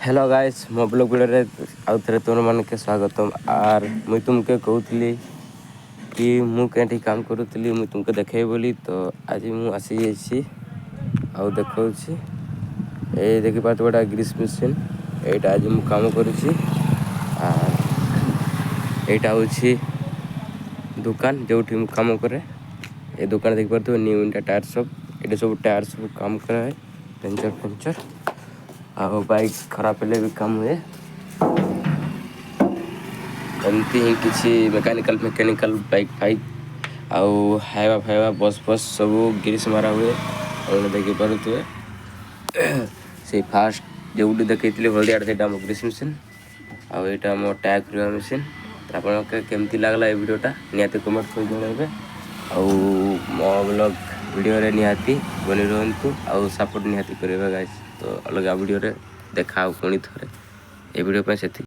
hello guys मो blog video आउ थे तुम मानके स्वागतम आर मुई तुमके कहूली कि मु कहीं काम करूली मुई तुमके देखे बोली तो आज मु आसी जाइए आउ देखा ये देखिपार गोटा ग्रीस मेसीन यहाँ आज मु काम करुँची यहाँ हूँ दुकान जो मु काम करे ये दुकान देखिपे न्यू इंडिया टायर शॉप ये सब टायर सब काम कराए पंचर आ बाइक खराब हेले भी काम हुए एमती ही किसी मेकानिकल बाइक फाइक आउ हाइवा फाइवा बस सब ग्रीस मारा हुए और देखी पारे से फास्ट जो देखी हलदिया से ग्रीस मेसीन आउ यहाँ मो टायर खुलवा मेसीन आपके केमती लगला ये वीडियोटा निहाती कमेंट कर जणाइबे आउ मो ब्लॉग वीडियो रे निहाती बनी रहंतु आउ सपोर्ट निहाती करेबे गाइस तो अलग वीडियो रे देखा पुणी थे ये वीडियो पे से